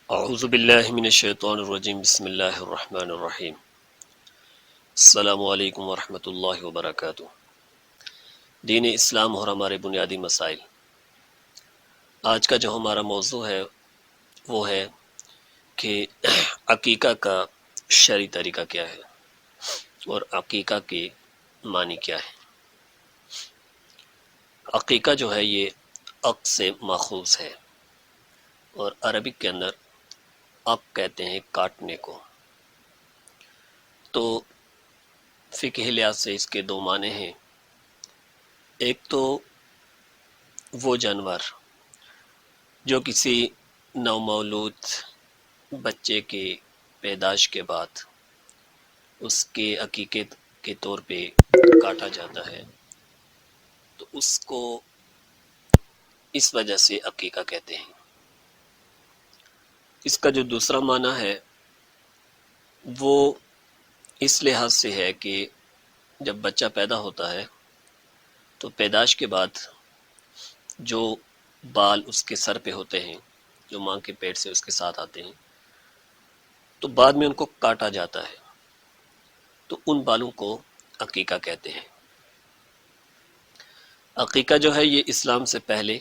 اعوذ باللہ من الشیطان الرجیم بسم اللہ الرحمن الرحیم السلام علیکم ورحمۃ اللہ وبرکاتہ۔ دین اسلام اور ہمارے بنیادی مسائل۔ آج کا جو ہمارا موضوع ہے وہ ہے کہ عقیقہ کا شرعی طریقہ کیا ہے اور عقیقہ کے معنی کیا ہے۔ عقیقہ جو ہے یہ عق سے ماخوذ ہے اور عربک کے اندر عق کہتے ہیں کاٹنے کو۔ تو فقہ لحاظ سے اس کے دو معنی ہیں۔ ایک تو وہ جانور جو کسی نومولود بچے کے پیدائش کے بعد اس کے عقیقے کے طور پہ کاٹا جاتا ہے تو اس کو اس وجہ سے عقیقہ کہتے ہیں۔ اس کا جو دوسرا معنی ہے وہ اس لحاظ سے ہے کہ جب بچہ پیدا ہوتا ہے تو پیدائش کے بعد جو بال اس کے سر پہ ہوتے ہیں جو ماں کے پیٹ سے اس کے ساتھ آتے ہیں تو بعد میں ان کو کاٹا جاتا ہے تو ان بالوں کو عقیقہ کہتے ہیں۔ عقیقہ جو ہے یہ اسلام سے پہلے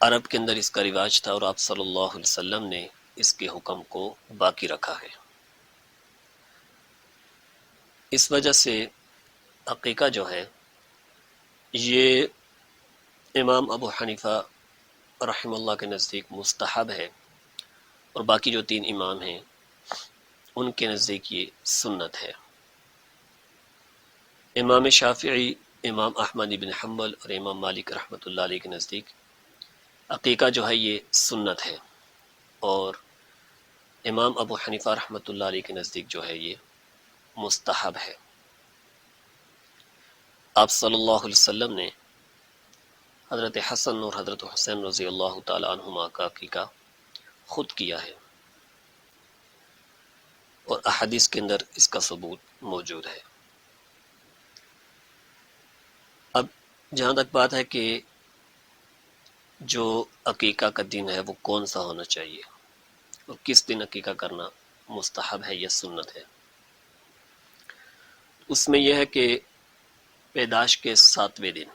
عرب کے اندر اس کا رواج تھا اور آپ صلی اللہ علیہ وسلم نے اس کے حکم کو باقی رکھا ہے۔ اس وجہ سے عقیقہ جو ہے یہ امام ابو حنیفہ رحمہ اللہ کے نزدیک مستحب ہے اور باقی جو تین امام ہیں ان کے نزدیک یہ سنت ہے۔ امام شافعی، امام احمد بن حنبل اور امام مالک رحمۃ اللہ علیہ کے نزدیک عقیقہ جو ہے یہ سنت ہے اور امام ابو حنیفہ رحمۃ اللہ علیہ کے نزدیک جو ہے یہ مستحب ہے۔ آپ صلی اللہ علیہ وسلم نے حضرت حسن اور حضرت حسین رضی اللہ تعالی عنہما کا عقیقہ خود کیا ہے اور احادیث کے اندر اس کا ثبوت موجود ہے۔ اب جہاں تک بات ہے کہ جو عقیقہ کا دن ہے وہ کون سا ہونا چاہیے اور کس دن عقیقہ کرنا مستحب ہے یا سنت ہے، اس میں یہ ہے کہ پیدائش کے 7ویں دن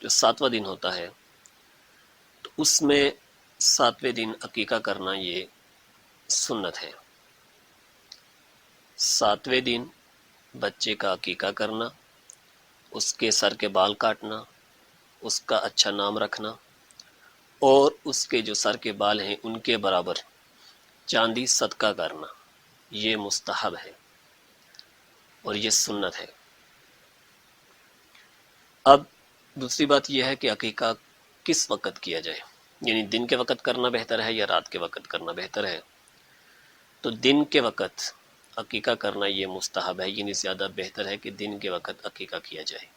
جو 7واں دن ہوتا ہے تو اس میں 7ویں دن عقیقہ کرنا یہ سنت ہے۔ 7ویں دن بچے کا عقیقہ کرنا، اس کے سر کے بال کاٹنا، اس کا اچھا نام رکھنا اور اس کے جو سر کے بال ہیں ان کے برابر چاندی صدقہ کرنا یہ مستحب ہے اور یہ سنت ہے۔ اب دوسری بات یہ ہے کہ عقیقہ کس وقت کیا جائے، یعنی دن کے وقت کرنا بہتر ہے یا رات کے وقت کرنا بہتر ہے۔ تو دن کے وقت عقیقہ کرنا یہ مستحب ہے، یعنی زیادہ بہتر ہے کہ دن کے وقت عقیقہ کیا جائے۔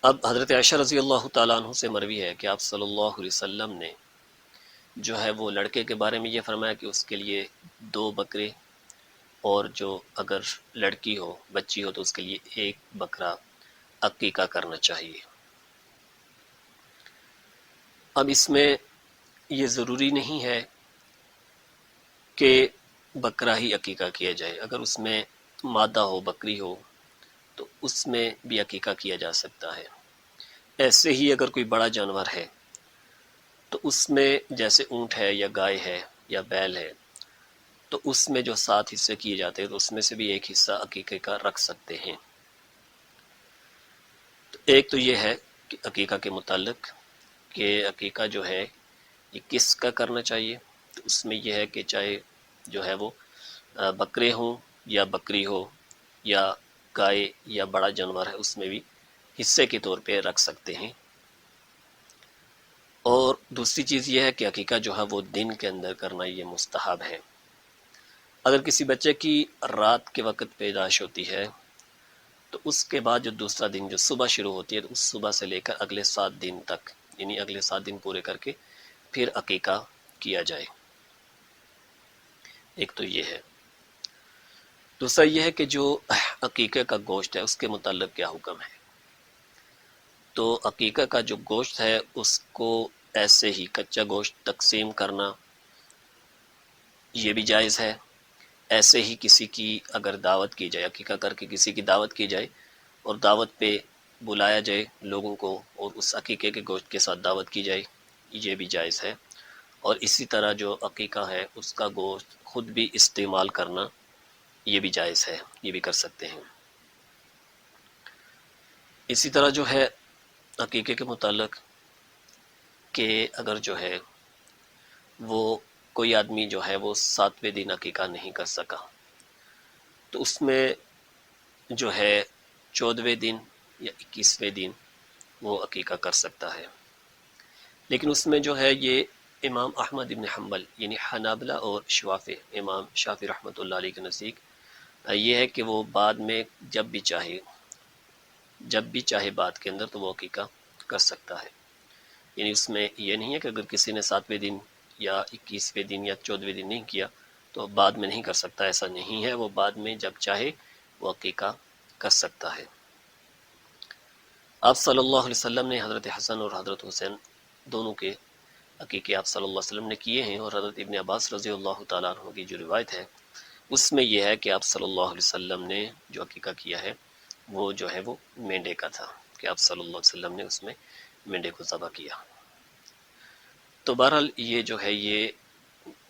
اب حضرت عائشہ رضی اللہ تعالیٰ عنہ سے مروی ہے کہ آپ صلی اللہ علیہ وسلم نے جو ہے وہ لڑکے کے بارے میں یہ فرمایا کہ اس کے لیے 2 بکرے اور جو اگر لڑکی ہو بچی ہو تو اس کے لیے 1 بکرا عقیقہ کرنا چاہیے۔ اب اس میں یہ ضروری نہیں ہے کہ بکرا ہی عقیقہ کیا جائے، اگر اس میں مادہ ہو بکری ہو تو اس میں بھی عقیقہ کیا جا سکتا ہے۔ ایسے ہی اگر کوئی بڑا جانور ہے تو اس میں جیسے اونٹ ہے یا گائے ہے یا بیل ہے تو اس میں جو 7 حصے کیے جاتے ہیں تو اس میں سے بھی 1 حصہ عقیقے کا رکھ سکتے ہیں۔ تو ایک تو یہ ہے کہ عقیقہ کے متعلق کہ عقیقہ جو ہے یہ کس کا کرنا چاہیے، تو اس میں یہ ہے کہ چاہے جو ہے وہ بکرے ہوں یا بکری ہو یا گائے یا بڑا جانور ہے اس میں بھی حصے کے طور پہ رکھ سکتے ہیں۔ اور دوسری چیز یہ ہے کہ عقیقہ جو ہے وہ دن کے اندر کرنا یہ مستحب ہے۔ اگر کسی بچے کی رات کے وقت پیدائش ہوتی ہے تو اس کے بعد جو دوسرا دن جو صبح شروع ہوتی ہے تو اس صبح سے لے کر اگلے 7 دن تک، یعنی اگلے 7 دن پورے کر کے پھر عقیقہ کیا جائے۔ ایک تو یہ ہے۔ دوسرا یہ ہے کہ جو عقیقے کا گوشت ہے اس کے متعلق کیا حکم ہے۔ تو عقیقہ کا جو گوشت ہے اس کو ایسے ہی کچا گوشت تقسیم کرنا یہ بھی جائز ہے۔ ایسے ہی کسی کی اگر دعوت کی جائے، عقیقہ کر کے کسی کی دعوت کی جائے اور دعوت پہ بلایا جائے لوگوں کو اور اس عقیقے کے گوشت کے ساتھ دعوت کی جائے، یہ بھی جائز ہے۔ اور اسی طرح جو عقیقہ ہے اس کا گوشت خود بھی استعمال کرنا یہ بھی جائز ہے، یہ بھی کر سکتے ہیں۔ اسی طرح جو ہے عقیقے کے متعلق کہ اگر جو ہے وہ کوئی آدمی جو ہے وہ 7ویں دن عقیقہ نہیں کر سکا تو اس میں جو ہے 14ویں دن یا 21ویں دن وہ عقیقہ کر سکتا ہے۔ لیکن اس میں جو ہے یہ امام احمد بن حنبل یعنی حنابلہ اور شوافی، امام شافعی رحمۃ اللہ علیہ کے نزدیک یہ ہے کہ وہ بعد میں جب بھی چاہے بعد کے اندر تو وہ عقیقہ کر سکتا ہے۔ یعنی اس میں یہ نہیں ہے کہ اگر کسی نے 7ویں دن یا 21ویں دن یا 14ویں دن نہیں کیا تو بعد میں نہیں کر سکتا، ایسا نہیں ہے، وہ بعد میں جب چاہے وہ عقیقہ کر سکتا ہے۔ آپ صلی اللہ علیہ وسلم نے حضرت حسن اور حضرت حسین دونوں کے عقیقے آپ صلی اللہ علیہ وسلم نے کیے ہیں، اور حضرت ابن عباس رضی اللہ تعالیٰ عنہ کی جو روایت ہے اس میں یہ ہے کہ آپ صلی اللہ علیہ وسلم نے جو عقیقہ کیا ہے وہ جو ہے وہ مینڈے کا تھا، کہ آپ صلی اللہ علیہ وسلم نے اس میں مینڈے کو ذبح کیا۔ تو بہرحال یہ جو ہے یہ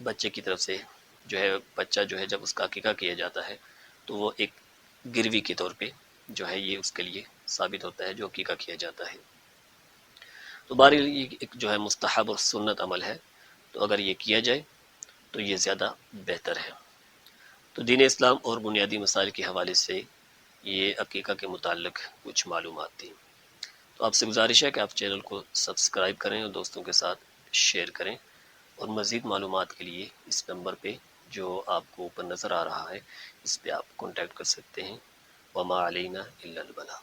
بچے کی طرف سے جو ہے بچہ جو ہے جب اس کا عقیقہ کیا جاتا ہے تو وہ ایک گروی کے طور پہ جو ہے یہ اس کے لیے ثابت ہوتا ہے جو عقیقہ کیا جاتا ہے۔ تو بہرحال یہ ایک جو ہے مستحب اور سنت عمل ہے، تو اگر یہ کیا جائے تو یہ زیادہ بہتر ہے۔ تو دین اسلام اور بنیادی مسائل کے حوالے سے یہ عقیقہ کے متعلق کچھ معلومات تھیں۔ تو آپ سے گزارش ہے کہ آپ چینل کو سبسکرائب کریں اور دوستوں کے ساتھ شیئر کریں، اور مزید معلومات کے لیے اس نمبر پہ جو آپ کو اوپر نظر آ رہا ہے اس پہ آپ کانٹیکٹ کر سکتے ہیں۔ وما علینا الا البلاغ۔